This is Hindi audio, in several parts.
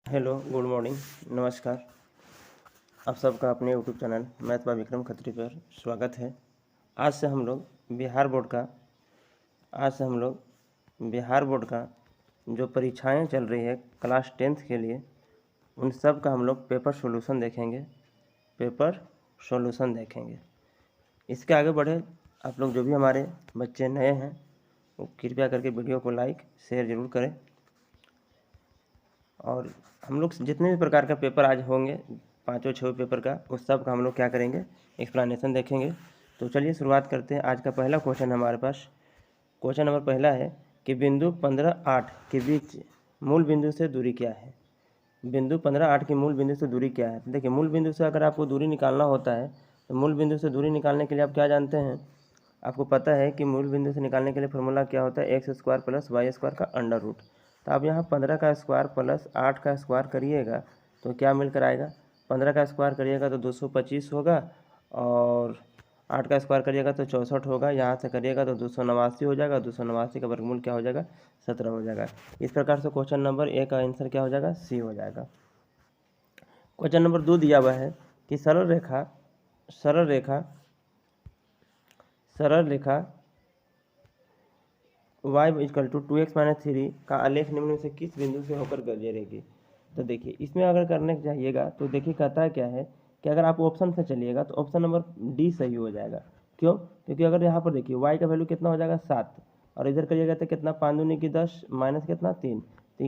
हेलो, गुड मॉर्निंग, नमस्कार। आप सबका अपने YouTube channel math bye Vikram Khatri पर स्वागत है। आज से हम लोग बिहार बोर्ड का जो परीक्षाएं चल रही है क्लास 10th के लिए, उन सब का हम लोग पेपर सॉल्यूशन देखेंगे। इसके आगे बढ़े, आप लोग जो भी हमारे बच्चे नए हैं वो कृपया करके वीडियो को लाइक शेयर ज़रूर करें। और हम लोग जितने भी प्रकार का पेपर आज होंगे, 5-6 पेपर का, उस सब का हम लोग क्या करेंगे, एक्सप्लेनेशन देखेंगे। तो चलिए शुरुआत करते हैं। आज का पहला क्वेश्चन हमारे पास, क्वेश्चन नंबर पहला है कि बिंदु 15-8 के बीच मूल बिंदु से दूरी क्या है। बिंदु 15-8 की मूल बिंदु से दूरी क्या है। देखिए, मूल बिंदु से अगर आपको दूरी निकालना होता है तो मूल बिंदु से दूरी निकालने के लिए आप क्या जानते हैं, आपको पता है कि मूल बिंदु से निकालने के लिए फॉर्मूला क्या होता है, x² + y² का अंडर रूट। तो आप यहाँ 15 का स्क्वायर प्लस 8 का स्क्वायर करिएगा तो क्या मिलकर आएगा, 15 का स्क्वायर करिएगा तो 225 होगा और 8 का स्क्वायर करिएगा तो 64 होगा। यहाँ से करिएगा तो 289 हो जाएगा। 289 का वर्गमूल क्या हो जाएगा, 17 हो जाएगा। इस प्रकार से क्वेश्चन नंबर ए का आंसर क्या हो जाएगा, सी हो जाएगा। क्वेश्चन नंबर 2 दिया हुआ है कि सरल रेखा y = 2x - 3 का आलेख निम्न में से किस बिंदु से होकर गुजरेगी। तो देखिए, इसमें अगर करने चाहिएगा तो देखिए कहता है क्या है कि अगर आप ऑप्शन से चलिएगा तो ऑप्शन नंबर डी सही हो जाएगा। क्यों? क्योंकि अगर यहाँ पर देखिए y का वैल्यू कितना हो जाएगा 7 और इधर करिएगा तो कितना, 5 दूनी की 10 माइनस कितना 3, तो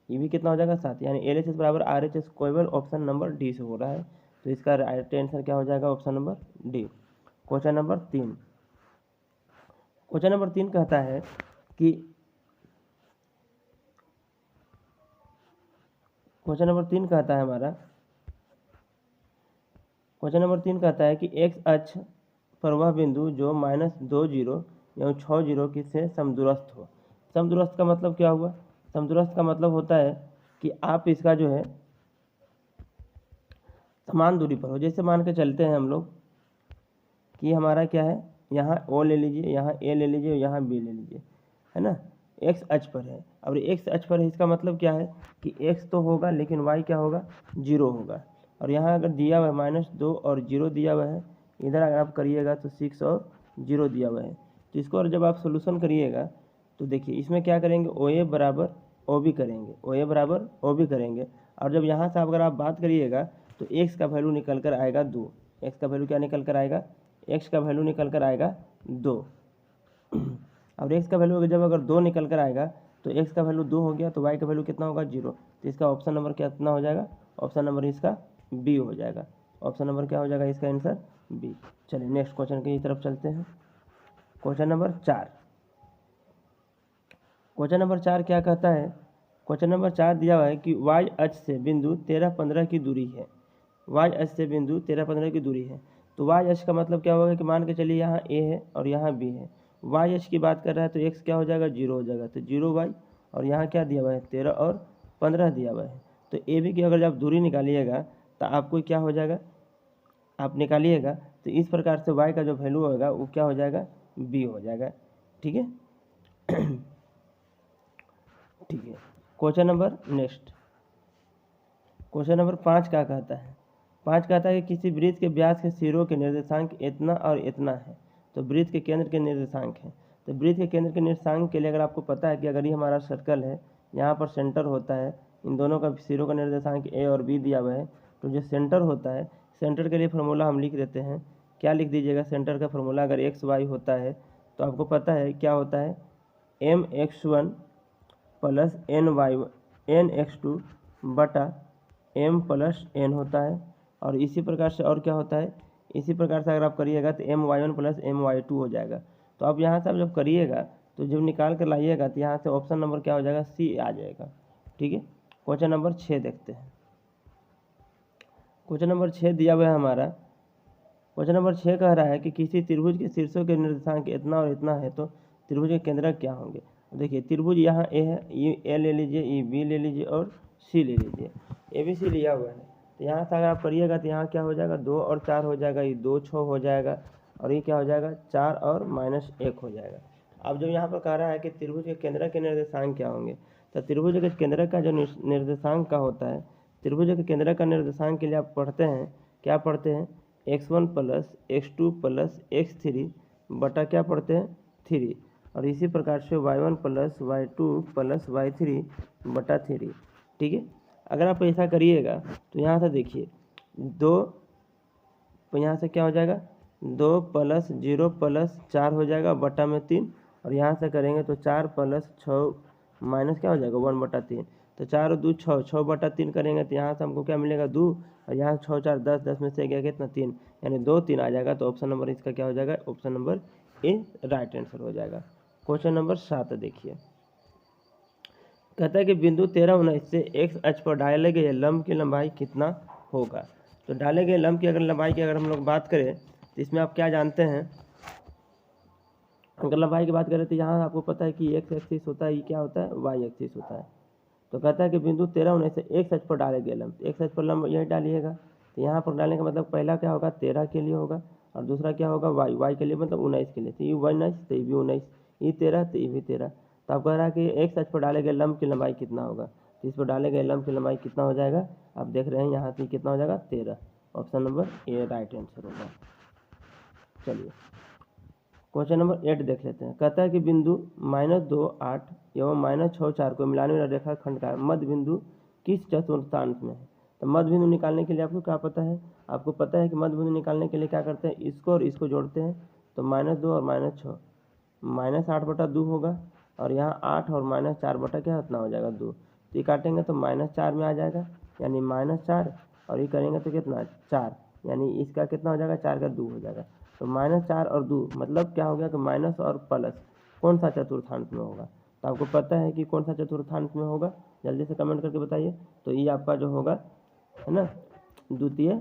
ये भी कितना हो जाएगा 7, यानी LHS = RHS केवल ऑप्शन नंबर डी से हो रहा है। तो इसका राइट आंसर क्या हो जाएगा, option number D. Question number 3 कहता है कि क्वेश्चन नंबर 3 कहता है कि एक्स अक्ष पर वह बिंदु जो -20 या 60 की से समदूरस्थ हो। समदूरस्थ का मतलब क्या हुआ, समदूरस्थ का मतलब होता है कि आप इसका जो है समान दूरी पर हो। जैसे मान के चलते हैं हम लोग कि हमारा क्या है, यहाँ ओ ले लीजिए, यहाँ ए ले लीजिए, यहाँ बी ले लीजिए, है ना। एक्स अक्ष पर है, और एक्स अक्ष पर है, इसका मतलब क्या है कि एक्स तो होगा लेकिन वाई क्या होगा, 0 होगा। और यहाँ अगर दिया हुआ है -2 और 0 दिया हुआ है, इधर अगर आप करिएगा तो 6 और 0 दिया हुआ है। तो इसको और जब आप सोल्यूशन करिएगा तो देखिए इसमें क्या करेंगे, OA बराबर OB करेंगे, OA बराबर OB करेंगे। और जब यहाँ से अगर आप बात करिएगा तो एक्स का वैल्यू निकल कर आएगा 2। एक्स का वैल्यू क्या निकल कर आएगा, एक्स का वैल्यू निकल कर आएगा 2। और एक्स का वैल्यू जब अगर 2 निकल कर आएगा तो एक्स का वैल्यू 2 हो गया तो वाई का वैल्यू कितना होगा, 0। तो इसका ऑप्शन नंबर कितना हो जाएगा, ऑप्शन नंबर इसका बी हो जाएगा। ऑप्शन नंबर क्या हो जाएगा, इसका आंसर बी। चलिए नेक्स्ट क्वेश्चन की तरफ चलते हैं। क्वेश्चन नंबर 4 क्या कहता है, क्वेश्चन नंबर 4 दिया हुआ है कि वाई अक्ष से बिंदु 13-15 की दूरी है। वाई अक्ष से बिंदु 13-15 की दूरी है। तो वाई अक्ष का मतलब क्या होगा कि मान के चलिए यहाँ ए है और यहाँ बी है। वाई अक्ष की बात कर रहा है तो एक्स क्या हो जाएगा, 0 हो जाएगा। तो 0y, और यहाँ क्या दिया हुआ है, 13 और 15 दिया हुआ है। तो ए बी की अगर आप दूरी निकालिएगा तो आपको क्या हो जाएगा, आप निकालिएगा तो इस प्रकार से y का जो वैल्यू होगा वो क्या हो जाएगा, b हो जाएगा। ठीक है। ठीक है। Question number next, question number 5 क्या कहता है। 5 कहता है कि किसी वृत्त के व्यास के सिरों के निर्देशांक इतना और इतना है। तो वृत्त के केंद्र के निर्देशांक है। तो वृत्त के केंद्र के निर्देशांक के लिए अगर आपको पता है कि अगर ये हमारा सर्कल है, यहाँ पर सेंटर होता है, इन दोनों का सिरों का निर्देशांक ए और बी दिया हुआ है। तो जो सेंटर होता है, सेंटर के लिए फार्मूला हम लिख देते हैं। क्या लिख दीजिएगा, सेंटर का फार्मूला अगर XY होता है तो आपको पता है क्या होता है, mx1 + nx2 बटा m + n होता है। और इसी प्रकार से और क्या होता है, इसी प्रकार से अगर आप करिएगा तो my1 + my2 हो जाएगा। तो अब यहाँ से आप जब करिएगा तो जब निकाल कर लाइएगा तो यहाँ से ऑप्शन नंबर क्या हो जाएगा, सी आ जाएगा। ठीक है। क्वेश्चन नंबर 6 देखते हैं। क्वेश्चन नंबर 6 दिया हुआ है हमारा। क्वेश्चन नंबर 6 कह रहा है कि किसी त्रिभुज के शीर्षों के निर्देशांक इतना और इतना है तो त्रिभुज के केंद्रक क्या होंगे। देखिए त्रिभुज यहाँ ए है, ये ए ले लीजिए, ये बी ले लीजिए और सी ले लीजिए। ABC लिया हुआ है। तो यहाँ से अगर आप करिएगा तो यहाँ क्या हो जाएगा, 2 और 4 हो जाएगा, ये 2 6 हो जाएगा, और ये क्या हो जाएगा, 4 और -1 हो जाएगा। अब जब यहाँ पर कह रहा है कि त्रिभुज के केंद्र के निर्देशांक क्या होंगे, तो त्रिभुज के केंद्र का जो निर्देशांक का होता है, त्रिभुज के केंद्र का निर्देशांक के लिए आप पढ़ते हैं, क्या पढ़ते हैं, x1 plus x2 plus x3 बटा क्या पढ़ते हैं 3, और इसी प्रकार से y1 plus y2 plus y3 बटा 3। ठीक है, अगर आप ऐसा करिएगा तो यहाँ से देखिए 2, तो यहाँ से क्या हो जाएगा 2 प्लस 0 प्लस 4 हो जाएगा बटा में 3, और यहाँ से करेंगे तो 4 प्लस 6 माइनस क्या हो जाएगा 1 बटा 3, तो 4 और 2 6, 6 बटा 3 करेंगे तो यहाँ से हमको क्या मिलेगा 2, और यहाँ 6 4 10, 10 में से गया कितना 3, यानी 2 3 आ जाएगा। तो ऑप्शन नंबर इसका क्या हो जाएगा, option number A right answer हो जाएगा। क्वेश्चन नंबर 7 देखिए, कहता है कि बिंदु 13 19 से एक्स अक्ष पर डाले गए लंब की लंबाई कितना होगा। तो डाले गए लंब की अगर लंबाई की अगर हम लोग बात करें तो इसमें आप क्या जानते हैं, अगर लंबाई की बात करें तो यहाँ आपको पता है कि एक्स एक्सिस होता है, ये क्या होता है वाई एक्सिस होता है। तो कहता है कि बिंदु 13 19 से एक्स अक्ष पर डाले गए लंब, एक्स अक्ष पर लंब यही डालिएगा। तो यहाँ पर डालने का मतलब पहला क्या होगा 13 के लिए होगा, और दूसरा क्या होगा वाई, वाई के लिए मतलब 19 के लिए, तो ये 19 तो ये भी 19, ये 13 तो ये भी 13। तो आप कह रहा है कि एक्स अक्ष पर डाले गए लंब की लंबाई कितना होगा, तो इस पर डाले गए लंब की लंबाई कितना हो जाएगा, आप देख रहे हैं यहाँ से कितना हो जाएगा 13। Option number A right answer होगा। चलिए क्वेश्चन नंबर 8 देख लेते हैं। कहता है कि बिंदु -2 8 एवं -6 4 को मिलाने वाला रेखाखंड का मध्य बिंदु किस चतुर्थांश में है। तो मध्य बिंदु निकालने के लिए आपको क्या पता है, आपको पता है कि मध्य बिंदु निकालने के लिए क्या करते हैं, इसको और इसको जोड़ते हैं, तो -2 और -6 -8 बटा 2 होगा, और यहाँ 8 और -4 बटा क्या इतना हो जाएगा 2, तो ये काटेंगे तो -4 में आ जाएगा, यानी -4, और ये करेंगे तो कितना 4, यानी इसका कितना हो जाएगा 4 का 2 हो जाएगा। तो -4 और 2 मतलब क्या हो गया कि माइनस और प्लस कौन सा चतुर्थांश में होगा। तो आपको पता है कि कौन सा चतुर्थांश में होगा, जल्दी से कमेंट करके बताइए। तो ये आपका जो होगा है ना द्वितीय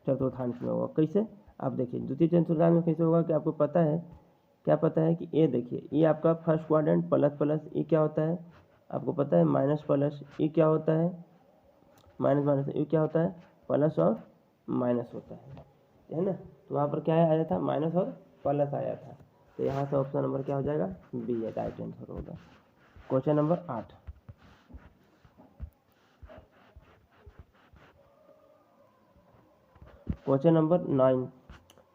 चतुर्थांश में होगा। कैसे, आप देखिए द्वितीय चतुर्थांश में कैसे होगा कि आपको पता है, क्या पता है कि ये देखिए ये आपका फर्स्ट क्वाड्रेंट प्लस प्लस, ये क्या होता है आपको पता है माइनस प्लस, ये क्या होता है माइनस माइनस, ये क्या होता है प्लस और माइनस होता है ना। तो वहाँ पर क्या आया था माइनस और प्लस आया था, तो यहाँ से ऑप्शन नंबर क्या हो जाएगा बी है राइट आंसर होगा। क्वेश्चन नंबर 8, क्वेश्चन नंबर 9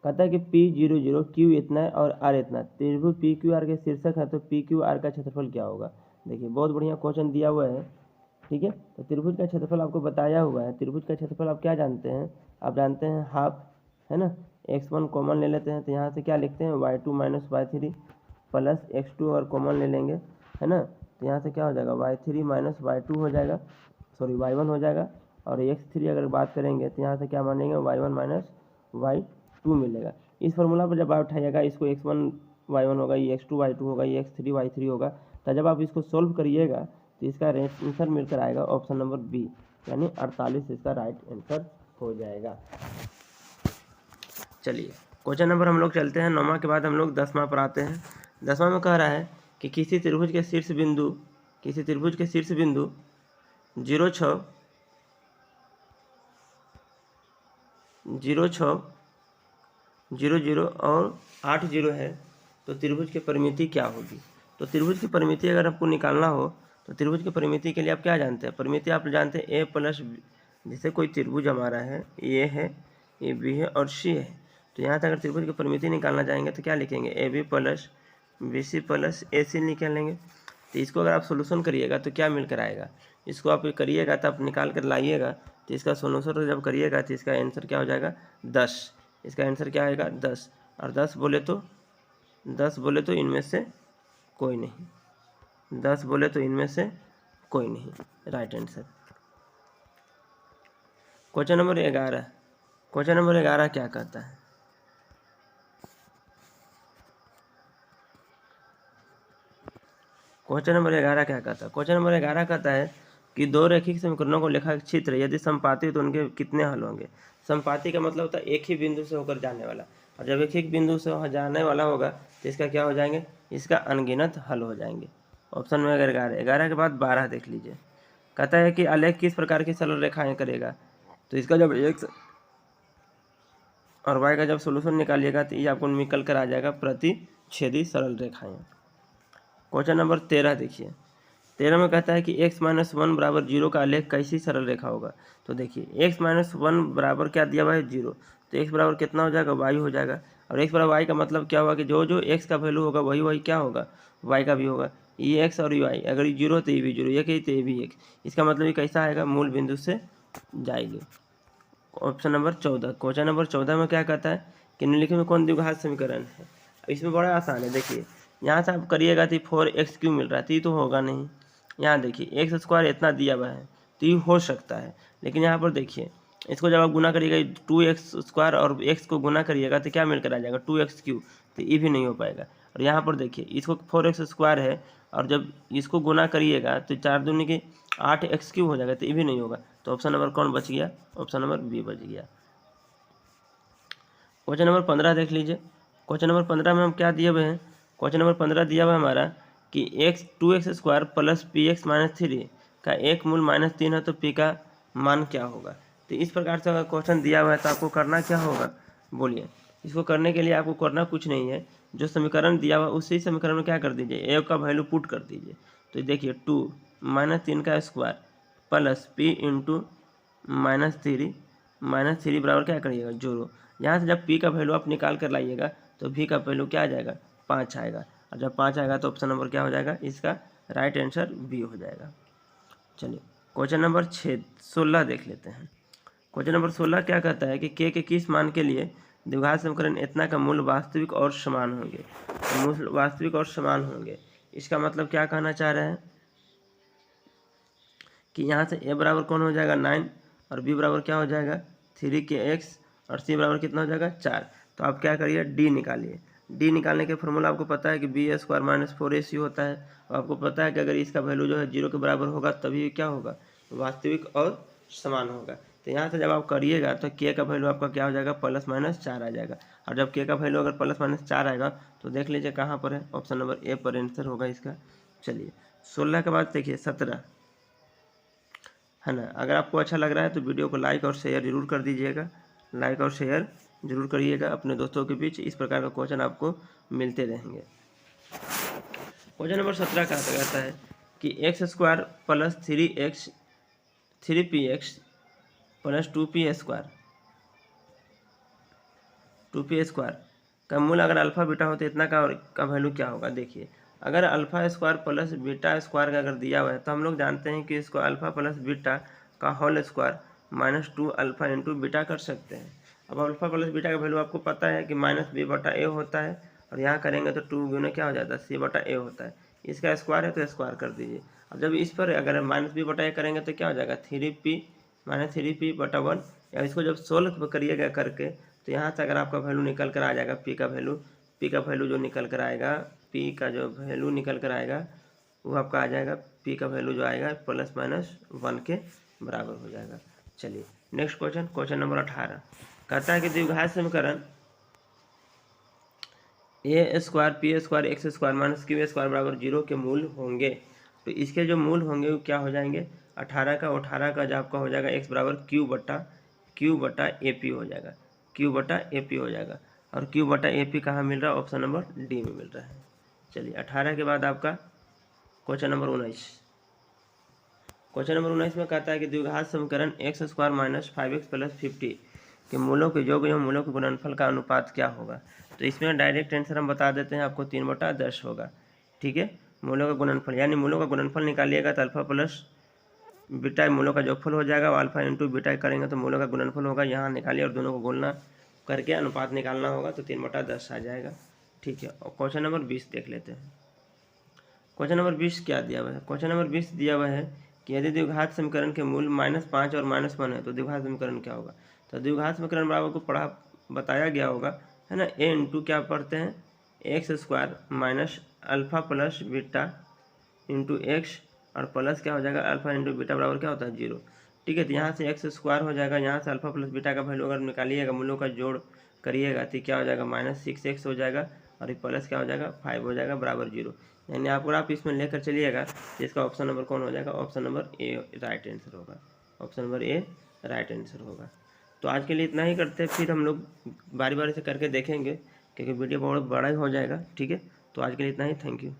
कहता है कि P00 Q इतना है और R इतना, त्रिभुज PQR के शीर्षक है, तो PQR का क्षेत्रफल क्या होगा। देखिए बहुत बढ़िया क्वेश्चन दिया हुआ है, ठीक है। तो त्रिभुज का क्षेत्रफल आपको बताया हुआ है, त्रिभुज का क्षेत्रफल आप क्या जानते हैं, आप जानते हैं हाफ, है ना। x1 कॉमन ले लेते हैं, तो यहाँ से क्या लिखते हैं y2 minus y3 plus x2 और कॉमन ले लेंगे, है ना। तो यहाँ से क्या हो जाएगा y3 माइनस y2 हो जाएगा, सॉरी y1 हो जाएगा, और x3 अगर बात करेंगे तो यहाँ से क्या मानेंगे y1 माइनस y2 मिलेगा। इस फॉर्मूला पर जब आप उठाइएगा इसको x1 y1 होगा, ये x2 y2 होगा, ये x3 y3 होगा, तो जब आप इसको सोल्व करिएगा तो इसका आंसर मिलकर आएगा ऑप्शन नंबर बी, यानी 48 इसका राइट आंसर हो जाएगा। चलिए क्वेश्चन नंबर हम लोग चलते हैं 9वां के बाद हम लोग 10वां पर आते हैं। 10वां में कह रहा है कि किसी त्रिभुज के शीर्ष बिंदु 0 6 0 0 और 8 0 है, तो त्रिभुज की परिमिति क्या होगी। तो त्रिभुज की परिमिति अगर आपको निकालना हो तो त्रिभुज की परिमिति के लिए आप क्या जानते हैं, परिमिति आप जानते हैं ए प्लस बी। जैसे कोई त्रिभुज हमारा है, ए है, ए बी है और सी है, तो यहाँ से अगर त्रिभुज की परिमिति निकालना चाहेंगे तो क्या लिखेंगे A B plus B C plus A C निकालेंगे। तो इसको अगर आप सोल्यूशन करिएगा तो क्या मिलकर आएगा, इसको आप करिएगा तो आप निकाल कर लाइएगा, तो इसका सोल्यूशन जब करिएगा तो इसका आंसर क्या हो जाएगा 10, इसका आंसर क्या आएगा 10, और 10 बोले तो इनमें से कोई नहीं, 10 बोले तो इनमें से कोई नहीं, right answer. Question number 11, question number 11 क्या कहता है, क्वेश्चन नंबर 11 क्या कहता है, क्वेश्चन नंबर 11 कहता है कि दो रैखिक समीकरणों को लेखा चित्र यदि समपाती तो उनके कितने हल होंगे। समपाती का मतलब होता है एक ही बिंदु से होकर जाने वाला, और जब एक ही बिंदु से जाने वाला होगा तो इसका क्या हो जाएंगे, इसका अनगिनत हल हो जाएंगे। ऑप्शन में अगर 11 के बाद 12 देख लीजिए। कहता है कि आलेख किस प्रकार की सरल रेखाएं करेगा, तो इसका जब x और y का जब सोल्यूशन निकालिएगा तो ये आपको निकल कर आ जाएगा प्रति छेदी सरल रेखाएं। क्वेश्चन नंबर 13 देखिए, 13 में कहता है कि x-1 बराबर 0 का आलेख कैसी सरल रेखा होगा। तो देखिए x-1 बराबर क्या दिया हुआ है 0, तो x बराबर कितना हो जाएगा y हो जाएगा। और x बराबर y का मतलब क्या हुआ कि जो जो x का वैल्यू होगा वही वही क्या होगा y का भी होगा। ये x और y अगर ये 0 तो ये भी 0, ये कही तो ये भी 1, इसका मतलब ये कैसा आएगा मूल बिंदु से जाएगी। ऑप्शन नंबर 14, क्वेश्चन नंबर 14 में क्या कहता है कि निम्नलिखित में कौन द्विघात समीकरण है। इसमें बड़ा आसान है, देखिए यहाँ से आप करिएगा तो 4x क्यों मिल रहा है, तो ये तो होगा नहीं। यहाँ देखिए एक्स स्क्वायर इतना दिया हुआ है तो ये हो सकता है, लेकिन यहाँ पर देखिए इसको जब आप गुना करिएगा 2x² और x को गुना करिएगा तो क्या मिलकर आ जाएगा 2x3, तो ये भी नहीं हो पाएगा। और यहाँ पर देखिए इसको 4x² है और जब इसको गुना करिएगा तो 4 दूनी के 8x3 हो जाएगा, तो ये भी नहीं होगा। तो ऑप्शन नंबर कौन बच गया, ऑप्शन नंबर बी बच गया। क्वेश्चन नंबर 15 देख लीजिए, क्वेश्चन नंबर 15 में हम क्या दिए हुए हैं, क्वेश्चन नंबर 15 दिया हुआ है हमारा कि 2x² प्लस px-3 का एक मूल -3 है तो p का मान क्या होगा। तो इस प्रकार से अगर क्वेश्चन दिया हुआ है तो आपको करना क्या होगा, बोलिए। इसको करने के लिए आपको करना कुछ नहीं है, जो समीकरण दिया हुआ उसी समीकरण में क्या कर दीजिए a का वैल्यू पुट कर दीजिए। तो देखिए 2 -3 का स्क्वायर प्लस p इंटू -3 बराबर क्या करिएगा 0। यहाँ से जब p का वैल्यू आप निकाल कर लाइएगा तो v का वैल्यू क्या आ जाएगा 5 आएगा, और जब 5 आएगा तो ऑप्शन नंबर क्या हो जाएगा, इसका राइट आंसर बी हो जाएगा। चलिए क्वेश्चन नंबर 16 देख लेते हैं। क्वेश्चन नंबर 16 क्या कहता है कि के किस मान के लिए द्विघात समीकरण इतना का मूल वास्तविक और समान होंगे। मूल वास्तविक और समान होंगे, इसका मतलब क्या कहना चाह रहे हैं कि यहाँ से a बराबर कौन हो जाएगा 9 और b बराबर क्या हो जाएगा 3kx और c बराबर कितना हो जाएगा 4। तो आप क्या करिए d निकालिए। d निकालने के फॉर्मूला आपको पता है कि b² - 4ac होता है, और आपको पता है कि अगर इसका वैल्यू जो है 0 के बराबर होगा तभी क्या होगा वास्तविक और समान होगा। तो यहाँ से जब आप करिएगा तो k का वैल्यू आपका क्या हो जाएगा +-4 आ जाएगा, और जब k का वैल्यू अगर +-4 आएगा तो देख लीजिए कहाँ पर है, ऑप्शन नंबर ए पर आंसर होगा इसका। चलिए 16 के बाद देखिए 17 है ना। अगर आपको अच्छा लग रहा है तो वीडियो को लाइक और शेयर जरूर कर दीजिएगा, लाइक और शेयर जरूर करिएगा अपने दोस्तों के बीच, इस प्रकार का क्वेश्चन आपको मिलते रहेंगे। क्वेश्चन नंबर 17 का कहता है कि x² plus 3px plus 2p² का मूल अगर अल्फा बीटा हो तो इतना का वैल्यू क्या होगा। देखिए अगर α² प्लस β² का अगर दिया हुआ है तो हम लोग जानते हैं कि इसको अल्फा प्लस बीटा का whole square -2 alpha into beta कर सकते हैं। अब अल्फा प्लस बीटा का वैल्यू आपको पता है कि -b/a होता है, और यहाँ करेंगे तो 2 गुना क्या हो जाता है c/a होता है। इसका स्क्वायर है तो स्क्वायर कर दीजिए। अब जब इस पर अगर -b/a करेंगे तो क्या हो जाएगा 3p -3p/1, या इसको जब सोल्व करिएगा करके तो यहाँ से अगर आपका वैल्यू निकल कर आ जाएगा p का वैल्यू जो निकल कर आएगा, p का जो वैल्यू निकल कर आएगा वो आपका आ जाएगा, p का वैल्यू जो आएगा +-1 के बराबर हो जाएगा। चलिए नेक्स्ट क्वेश्चन, क्वेश्चन नंबर 18 कहता है कि द्विघात समीकरण a² p² x² - q² बराबर 0 के मूल होंगे। तो इसके जो मूल होंगे वो क्या हो जाएंगे 18 का जो आपका हो जाएगा x बराबर q/AP हो जाएगा, q/AP हो जाएगा, और q/AP कहाँ मिल रहा है, ऑप्शन नंबर डी में मिल रहा है। चलिए 18 के बाद आपका क्वेश्चन नंबर 19, क्वेश्चन नंबर 19 में कहता है कि द्विघात समीकरण x² - 5x + 50 के मूलों के योग एवं मूलों के गुणनफल का अनुपात क्या होगा। तो इसमें डायरेक्ट आंसर हम बता देते हैं आपको 3/10 होगा। ठीक है, मूलों का गुणनफल यानी मूलों का गुणनफल निकालिएगा तो अल्फा प्लस बीटा मूलों का जोगफल हो जाएगा, अल्फा इंटू बीटा करेंगे तो मूलों का गुणनफल होगा। यहाँ निकालिए और दोनों को गुणना करके अनुपात निकालना होगा तो 3/10 आ जाएगा। ठीक है, और क्वेश्चन नंबर 20 देख लेते हैं। क्वेश्चन नंबर 20 क्या दिया हुआ है, क्वेश्चन नंबर 20 दिया हुआ है कि यदि द्विघात समीकरण के मूल -5 और -1 है तो द्विघात समीकरण क्या होगा। तो द्विघात समीकरण बराबर को बताया गया होगा है ना, a इंटू क्या पढ़ते हैं x² minus alpha plus beta into x और प्लस क्या हो जाएगा अल्फा इंटू बीटा बराबर क्या होता है 0। ठीक है, तो यहाँ से x² हो जाएगा, यहाँ से अल्फा प्लस बीटा का वैल्यू अगर निकालिएगा मूलों का जोड़ करिएगा तो क्या हो जाएगा -6x हो जाएगा, और ये प्लस क्या हो जाएगा 5 हो जाएगा बराबर 0। यानी आप इसमें लेकर चलिएगा तो इसका ऑप्शन नंबर कौन हो जाएगा, option number A right answer होगा, option number A right answer होगा। तो आज के लिए इतना ही करते हैं, फिर हम लोग बारी बारी से करके देखेंगे क्योंकि वीडियो बहुत बड़ा ही हो जाएगा। ठीक है, तो आज के लिए इतना ही। Thank you.